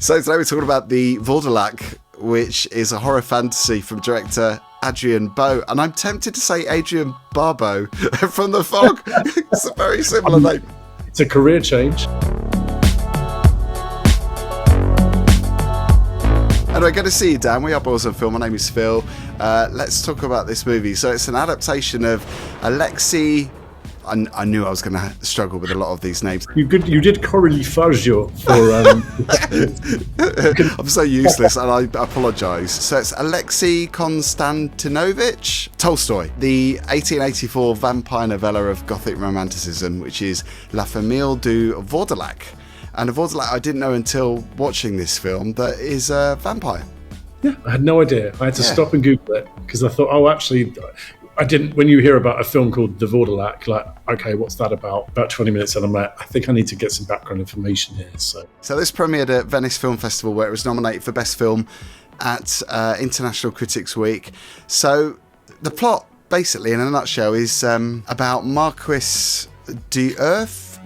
So today we're talking about the Vourdalak, which is a horror fantasy from director Adrien Beau, and I'm tempted to say Adrien Beau from The Fog. It's a very similar name. It's a career change. Anyway, good to see you, Dan. We are Boys on Film. My name is Phil. Let's talk about this movie. So it's an adaptation of Alexei... I knew I was going to struggle with a lot of these names. You did Coralie Faggio for... I'm so useless, and I apologise. So it's Alexei Konstantinovich Tolstoy, the 1884 vampire novella of Gothic romanticism, which is La Famille du Vourdalak. And a Vourdalak, I didn't know until watching this film, that is a vampire. Yeah, I had no idea. I had to stop and Google it, because I thought, oh, actually... I didn't. When you hear about a film called The Vourdalak, like, okay, what's that about? About 20 minutes, and I'm like, I think I need to get some background information here. So this premiered at Venice Film Festival, where it was nominated for Best Film at International Critics Week. So the plot, basically, in a nutshell, is about Marquis d'Urfe,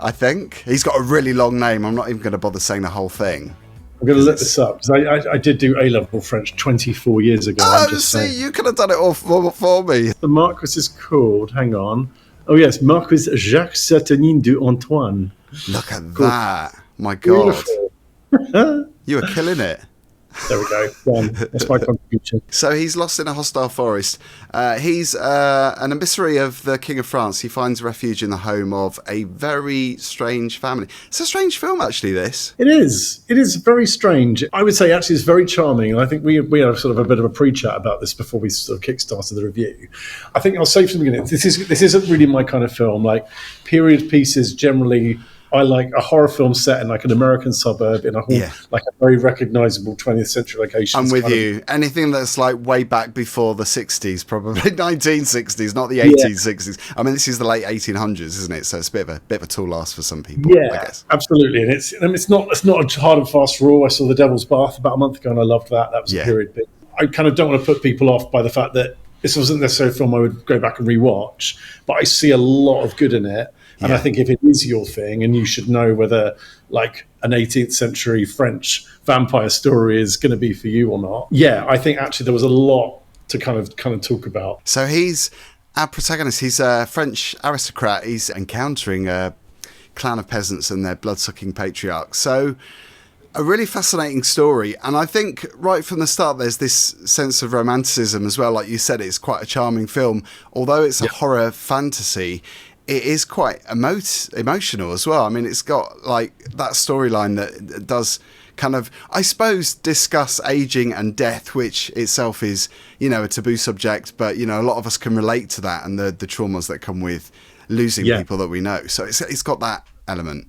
I think. He's got a really long name. I'm not even going to bother saying the whole thing. I'm going to look this up, because I did do A-level French 24 years ago. Oh, see, you could have done it all for me. The Marquis is called, hang on. Oh, yes, Marquis Jacques Saturnin de Antoine. Look at that. My God. You were killing it. There we go. Done. That's my contribution. So he's lost in a hostile forest. He's an emissary of the King of France. He finds refuge in the home of a very strange family. It's a strange film, actually, this. It is. It is very strange. I would say, actually, it's very charming. And I think we had sort of a bit of a pre-chat about this before we sort of kick-started the review. I think I'll say from the beginning, this isn't really my kind of film. Like, period pieces generally... I like a horror film set in like an American suburb in like a very recognisable 20th century location. I'm with you. Anything that's like way back before the 60s, probably 1960s, not the 1860s. I mean, this is the late 1800s, isn't it? So it's a bit of a tall ask for some people. Yeah, I guess. Absolutely. And it's not a hard and fast rule. I saw The Devil's Bath about a month ago, and I loved that. That was a period bit. I kind of don't want to put people off by the fact that this wasn't necessarily a film I would go back and rewatch, but I see a lot of good in it. And I think if it is your thing, and you should know whether like an 18th century French vampire story is going to be for you or not. Yeah, I think actually there was a lot to kind of talk about. So he's our protagonist. He's a French aristocrat. He's encountering a clan of peasants and their blood-sucking patriarch. So a really fascinating story. And I think right from the start, there's this sense of romanticism as well. Like you said, it's quite a charming film. Although it's a horror fantasy, it is quite emotional as well. I mean, it's got like that storyline that does kind of, I suppose, discuss aging and death, which itself is, a taboo subject. But, a lot of us can relate to that and the traumas that come with losing people that we know. So it's got that element.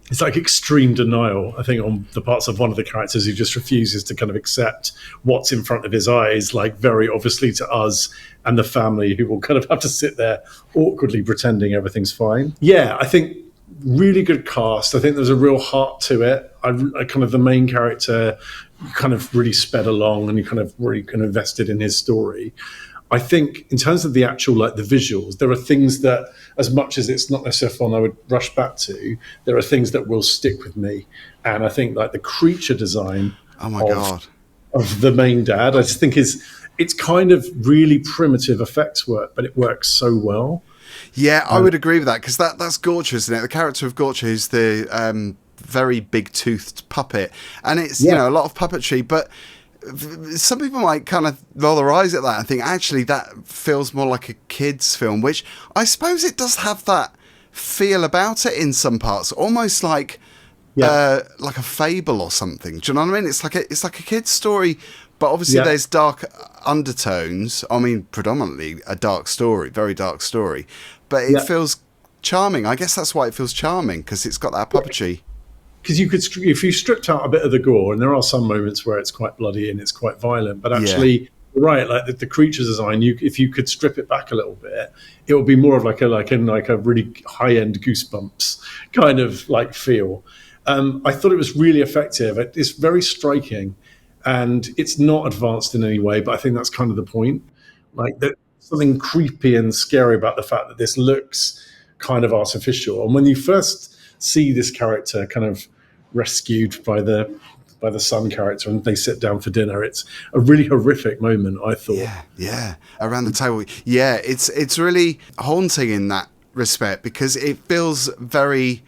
It's like extreme denial, I think, on the parts of one of the characters who just refuses to kind of accept what's in front of his eyes, like very obviously to us and the family, who will kind of have to sit there awkwardly pretending everything's fine. Yeah, I think really good cast. I think there's a real heart to it. I kind of the main character kind of really sped along, and you kind of really kind of invested in his story. I think in terms of the actual, like the visuals, there are things that, as much as it's not necessarily fun I would rush back to, there are things that will stick with me. And I think like the creature design of the main dad, I just think it's kind of really primitive effects work, but it works so well. Yeah, I would agree with that, because that's Gorcha, isn't it? The character of Gorcha, who's the very big-toothed puppet. And it's, a lot of puppetry, but... some people might kind of roll their eyes at that and think, actually, that feels more like a kid's film, which I suppose it does have that feel about it in some parts, almost like a fable or something. Do you know what I mean? It's like a kid's story, but obviously there's dark undertones. I mean, predominantly a dark story, very dark story, but it feels charming. I guess that's why it feels charming, because it's got that puppetry. Because you could, if you stripped out a bit of the gore, and there are some moments where it's quite bloody and it's quite violent, but actually, you're right, like the creature design, if you could strip it back a little bit, it would be more of like a really high-end Goosebumps kind of like feel. I thought it was really effective. It's very striking, and it's not advanced in any way, but I think that's kind of the point. Like there's something creepy and scary about the fact that this looks kind of artificial. And when you first see this character kind of rescued by the son character, and they sit down for dinner. It's a really horrific moment, I thought. Yeah, around the table. Yeah, it's really haunting in that respect, because it feels very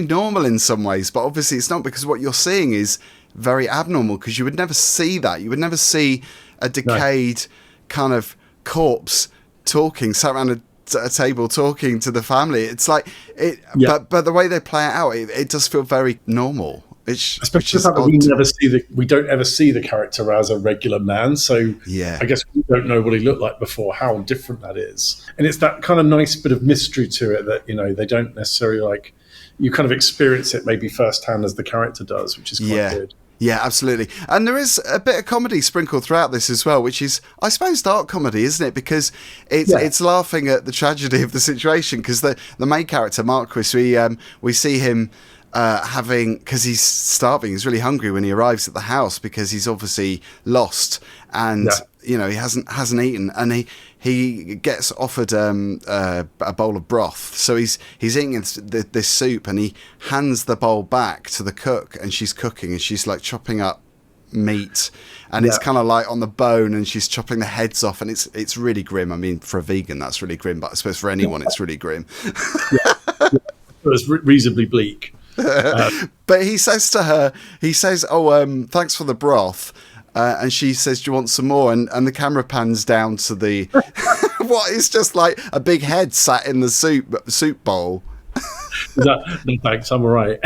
normal in some ways, but obviously it's not, because what you're seeing is very abnormal, because you would never see that. You would never see a decayed kind of corpse sat around a table talking to the family. It's like but the way they play it out, it does feel very normal. Especially the fact that we don't ever see the character as a regular man, so I guess we don't know what he looked like before, how different that is. And it's that kind of nice bit of mystery to it that, they don't necessarily you kind of experience it maybe firsthand as the character does, which is quite good. Yeah, absolutely. And there is a bit of comedy sprinkled throughout this as well, which is, I suppose, dark comedy, isn't it? Because it's laughing at the tragedy of the situation, because the main character, Marquis, we see him because he's starving, he's really hungry when he arrives at the house, because he's obviously lost, and he hasn't eaten, and he gets offered a bowl of broth, so he's eating this soup, and he hands the bowl back to the cook, and she's cooking, and she's like chopping up meat, and it's kind of like on the bone, and she's chopping the heads off, and it's really grim. I mean, for a vegan that's really grim, but I suppose for anyone it's really grim. It's reasonably bleak. But he says to her, "Oh, thanks for the broth," and she says, "Do you want some more?" And the camera pans down to the what is just like a big head sat in the soup bowl. No, thanks, I'm all right.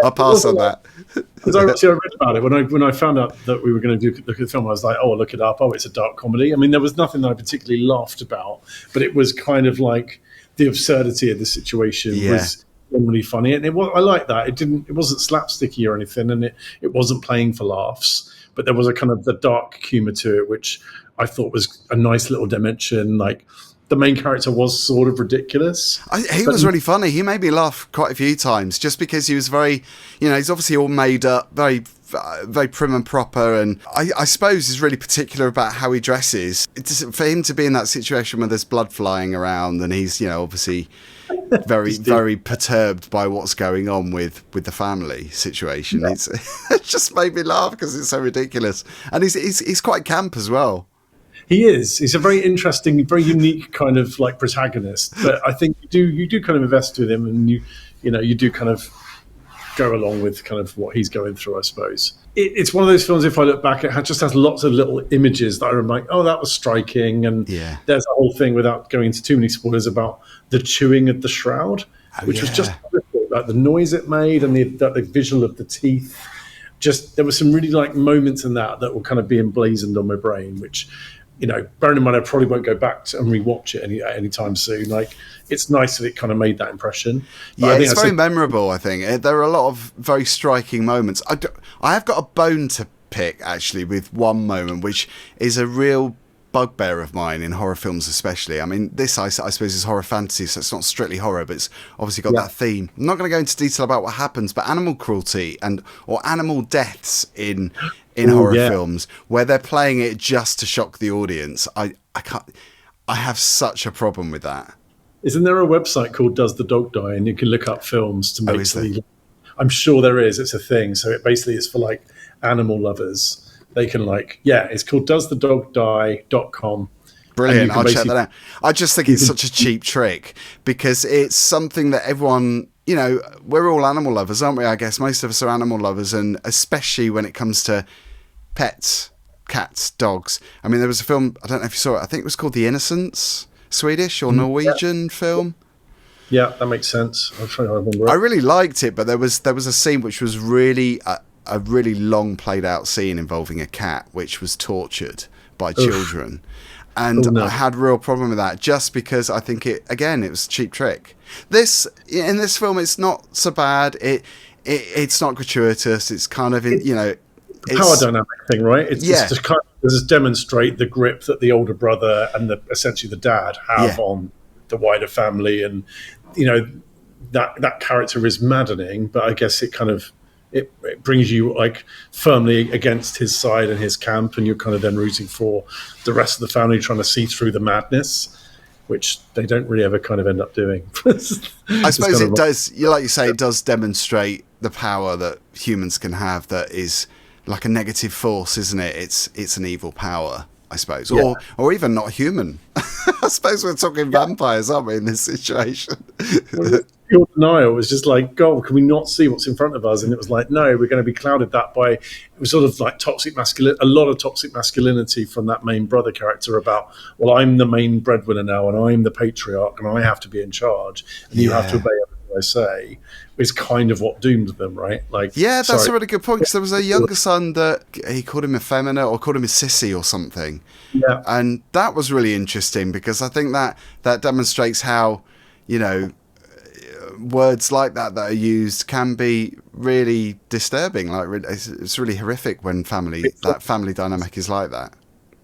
I'll pass on that. Because I read about it when I found out that we were going to look at the film. I was like, "Oh, I'll look it up. Oh, it's a dark comedy." I mean, there was nothing that I particularly laughed about, but it was kind of like the absurdity of the situation was really funny, and I like that. It wasn't slapsticky or anything, and it wasn't playing for laughs, but there was a kind of the dark humor to it, which I thought was a nice little dimension. Like, the main character was sort of ridiculous. He was really funny. He made me laugh quite a few times, just because he was very, he's obviously all made up, very, very prim and proper, and I suppose he's really particular about how he dresses. For him to be in that situation where there's blood flying around, and he's, obviously very, very perturbed by what's going on with the family situation. It just made me laugh because it's so ridiculous, and he's quite camp as well. He is. He's a very interesting, very unique kind of like protagonist. But I think you do kind of invest with him, and you do kind of go along with kind of what he's going through, I suppose. It's one of those films, if I look back, it just has lots of little images that I'm like, oh, that was striking. And there's a whole thing, without going into too many spoilers, about the chewing of the shroud, which was just like the noise it made, and the visual of the teeth. Just, there were some really like moments in that will kind of be emblazoned on my brain, which, bearing in mind I probably won't go back and rewatch it anytime soon. Like, it's nice that it kind of made that impression. But it's very memorable, I think. There are a lot of very striking moments. I have got a bone to pick, actually, with one moment, which is a real bugbear of mine in horror films especially. I mean, this I suppose is horror fantasy, so it's not strictly horror, but it's obviously got that theme. I'm not going to go into detail about what happens, but animal cruelty or animal deaths in horror films, where they're playing it just to shock the audience. I have such a problem with that. Isn't there a website called Does the Dog Die? And you can look up films to make I'm sure there is. It's a thing. So it basically is for like animal lovers. They can it's called doesthedogdie.com. Brilliant. I'll check that out. I just think it's such a cheap trick, because it's something that everyone, we're all animal lovers, aren't we? I guess most of us are animal lovers, and especially when it comes to pets, cats, dogs. I mean, there was a film, I don't know if you saw it, I think it was called The Innocents, Swedish or Norwegian film. Yeah, that makes sense. I'm trying to remember it. I really liked it, but there was a scene which was really a really long played out scene involving a cat which was tortured by children. And I had a real problem with that, just because I think it was a cheap trick. In this film, it's not so bad. It's not gratuitous. It's kind of power dynamic thing, right? It's just to kind of just demonstrate the grip that the older brother and essentially the dad have on the wider family, and that character is maddening, but I guess it kind of it brings you like firmly against his side and his camp, and you're kind of then rooting for the rest of the family, trying to see through the madness, which they don't really ever kind of end up doing. I suppose it does, like you say, it does demonstrate the power that humans can have that is like a negative force, isn't it? It's an evil power, I suppose, or even not human. I suppose we're talking vampires, aren't we, in this situation? Well, pure denial was just like, God, can we not see what's in front of us? And it was like, no, we're going to be clouded that by, it was sort of like a lot of toxic masculinity from that main brother character about, well, I'm the main breadwinner now and I'm the patriarch and I have to be in charge and you have to obey everything I say, is kind of what doomed them, right? Like, yeah, that's a really good point, because there was a younger son that he called him effeminate or called him a sissy or something. Yeah. And that was really interesting, because I think that demonstrates how, you know, words like that are used can be really disturbing. Like, it's really horrific when that family dynamic is like that.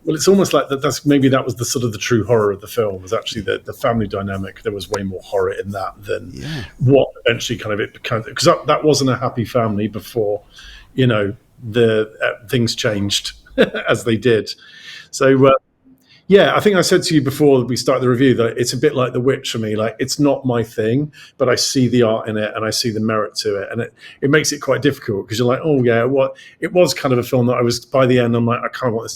Well, it's almost like that was the sort of the true horror of the film, was actually the family dynamic. There was way more horror in that than what eventually kind of it became, because that wasn't a happy family before, you know, the things changed as they did. So, I think I said to you before we started the review that it's a bit like The Witch for me. Like, it's not my thing, but I see the art in it and I see the merit to it. And it makes it quite difficult, because you're like, oh yeah, it was kind of a film that I was, by the end, I'm like, I kind of want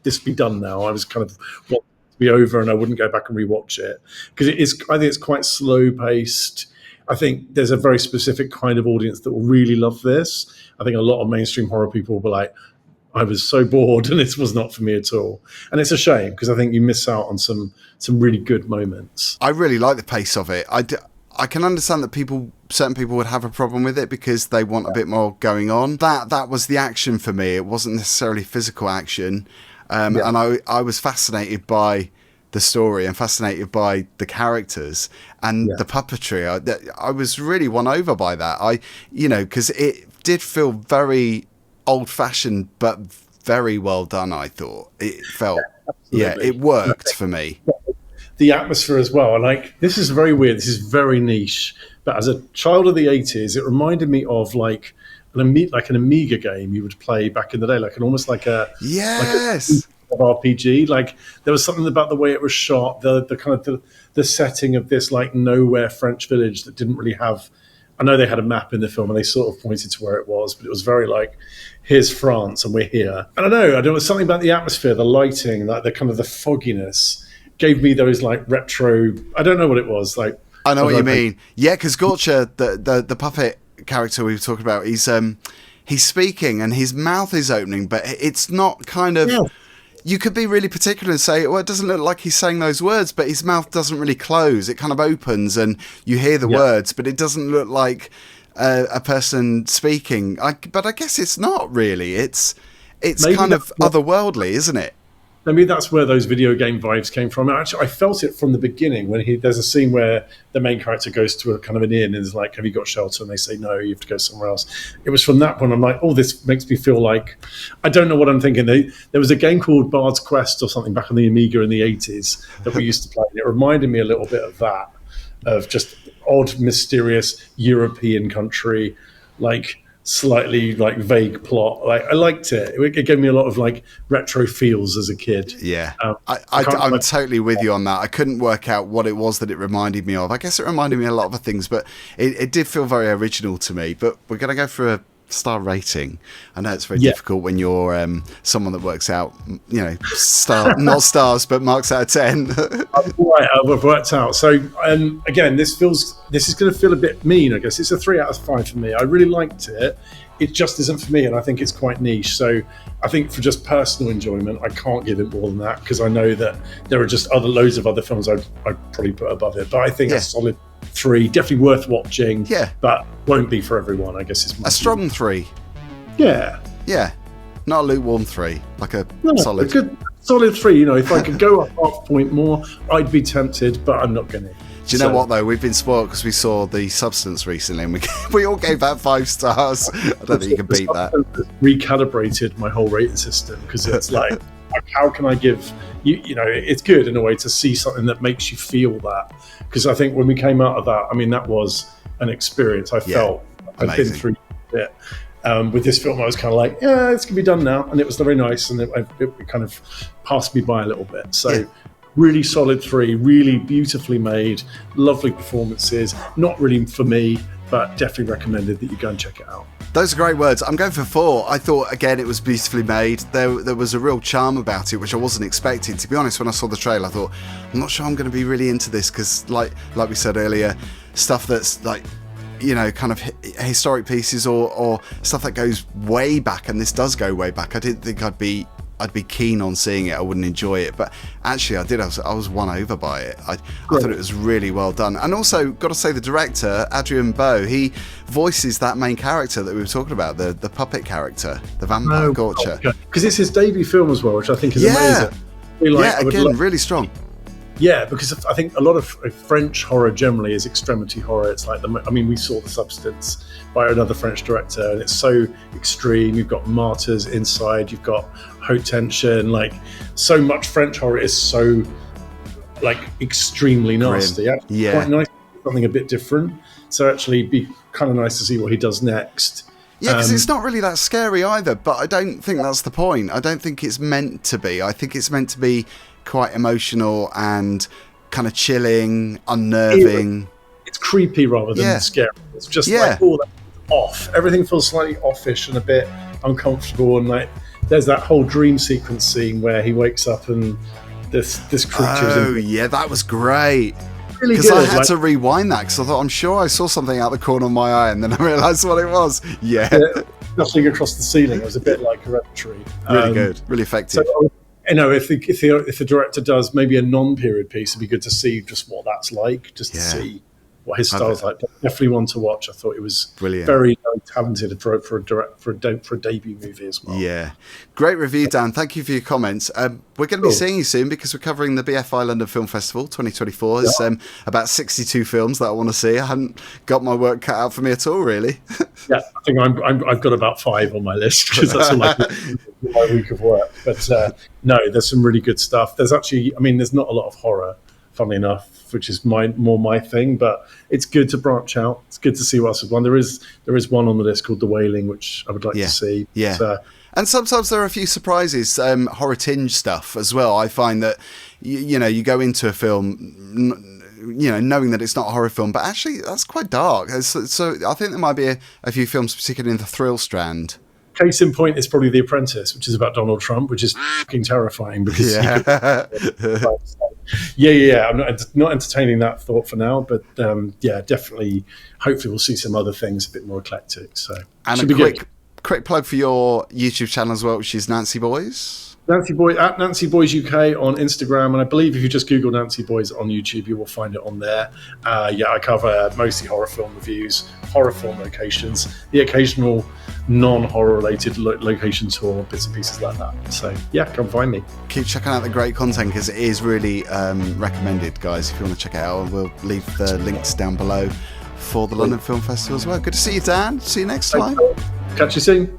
this to be done now. I was kind of want it to be over and I wouldn't go back and rewatch it, because I think it's quite slow paced. I think there's a very specific kind of audience that will really love this. I think a lot of mainstream horror people will be like, I was so bored and this was not for me at all. And it's a shame, because I think you miss out on some really good moments. I really like the pace of it. I can understand that certain people would have a problem with it because they want a bit more going on. That was the action for me. It wasn't necessarily physical action. And I was fascinated by the story and fascinated by the characters and the puppetry. I was really won over by that. Because it did feel very old-fashioned, but very well done. I thought it felt, it worked for me. The atmosphere as well. And like, this is very weird. This is very niche. But as a child of the 80s, it reminded me of like an Amiga game you would play back in the day, almost like a RPG. Like, there was something about the way it was shot, the kind of the setting of this like nowhere French village that didn't really have. I know they had a map in the film and they sort of pointed to where it was, but it was very like, here's France and we're here. I don't know, something about the atmosphere, the lighting, like the kind of the fogginess gave me those like retro, I don't know what it was. Like, I know what you mean. Yeah, because Gorcha, the puppet character we were talking about, he's speaking and his mouth is opening, but it's not kind of... Yeah. You could be really particular and say, well, it doesn't look like he's saying those words, but his mouth doesn't really close. It kind of opens and you hear the words, but it doesn't look like a person speaking. But I guess it's not really. It's kind of otherworldly, isn't it? Maybe that's where those video game vibes came from. Actually, I felt it from the beginning when there's a scene where the main character goes to a kind of an inn and is like, have you got shelter? And they say, no, you have to go somewhere else. It was from that point I'm like, oh, this makes me feel like, I don't know what I'm thinking. There was a game called Bard's Quest or something back on the Amiga in the 80s that we used to play. And it reminded me a little bit of that, of just odd, mysterious European country, like slightly like vague plot. Like, I liked it. It gave me a lot of like retro feels as a kid. Yeah, I'm totally with you on that. I couldn't work out what it was that it reminded me of. I guess it reminded me of a lot of other things, but it did feel very original to me. But we're going to go for a star rating. I know it's very difficult when you're someone that works out, not stars, but marks out of 10. Right, I've worked out. So again, this is going to feel a bit mean, I guess. It's a 3 out of 5 for me. I really liked it. It just isn't for me, and I think it's quite niche. So I think for just personal enjoyment, I can't give it more than that, because I know that there are just loads of other films I'd probably put above it. But I think a solid 3, definitely worth watching. Yeah, but won't be for everyone, I guess. It's a strong 3. Yeah, not a lukewarm 3, like a solid. A good solid 3. If I could go a half point more, I'd be tempted, but I'm not going to. Do you know what, though? We've been spoiled because we saw The Substance recently and we all gave that 5 stars. I don't think you can beat that. Recalibrated my whole rating system, because it's like, how can I give... it's good in a way to see something that makes you feel that. Because I think when we came out of that, that was an experience. I felt I'd been through it. With this film, I was kind of like, yeah, it's going to be done now. And it was very nice. And it kind of passed me by a little bit. So... Really solid 3, really beautifully made, lovely performances. Not really for me, but definitely recommended that you go and check it out. Those are great words. I'm going for 4. I thought, again, it was beautifully made. There was a real charm about it, which I wasn't expecting. To be honest, when I saw the trailer, I thought, I'm not sure I'm going to be really into this, because like we said earlier, stuff that's like, you know, kind of historic pieces or stuff that goes way back, and this does go way back. I didn't think I'd be keen on seeing it. I wouldn't enjoy it, but actually I did. I was won over by it. I thought it was really well done. And also, got to say, the director, Adrien Beau, he voices that main character that we were talking about, the puppet character, the vampire Gotcha. Because it's his debut film as well, which I think is amazing. Really strong. Yeah, because I think a lot of French horror generally is extremity horror. It's like, we saw The Substance by another French director, and it's so extreme. You've got Martyrs inside, you've got Haute Tension, like so much French horror is so like extremely nasty. Yeah. Quite nice, something a bit different. So actually, it'd be kind of nice to see what he does next. Yeah, because it's not really that scary either, but I don't think that's the point. I don't think it's meant to be. I think it's meant to be quite emotional and kind of chilling, unnerving. It's creepy rather than scary. It's just like, oh, that's off. Everything feels slightly offish and a bit uncomfortable, and like there's that whole dream sequence scene where he wakes up and this creature is that was great. Really because I good. had to rewind that, because I thought, I'm sure I saw something out the corner of my eye, and then I realised what it was. Nothing across the ceiling. It was a bit like Hereditary. Really good, really effective. So, you know, if the director does maybe a non-period piece, it'd be good to see just what that's like, just to see what his style's like. But definitely one to watch. I thought it was brilliant, very, very talented for a debut movie as well. Yeah, great review, Dan. Thank you for your comments. We're going to be seeing you soon, because we're covering the BFI London Film Festival 2024. It's about 62 films that I want to see. I haven't got my work cut out for me at all, really. Yeah, I think I've got about 5 on my list, because that's all my week of work. But no, there's some really good stuff. There's actually, there's not a lot of horror, funnily enough, which is more my thing, but it's good to branch out. It's good to see what else is one. There is one on the list called The Wailing, which I would like to see. Yeah. But, and sometimes there are a few surprises, horror tinge stuff as well. I find that, you go into a film, knowing that it's not a horror film, but actually that's quite dark. So I think there might be a few films, particularly in the thrill strand. Case in point is probably The Apprentice, which is about Donald Trump, which is fucking terrifying, because I'm not entertaining that thought for now, but definitely, hopefully we'll see some other things a bit more eclectic. So, and a quick plug for your YouTube channel as well, which is Nancy Boys. Nancy Boys at Nancy Boys UK on Instagram, and I believe if you just Google Nancy Boys on YouTube, you will find it on there. I cover mostly horror film reviews, horror film locations, the occasional non-horror related location tour, bits and pieces like that. So come find me. Keep checking out the great content, because it is really recommended, guys. If you want to check it out, we'll leave the links down below for the London Film Festival as well. Good to see you, Dan. See you next time. Catch you soon.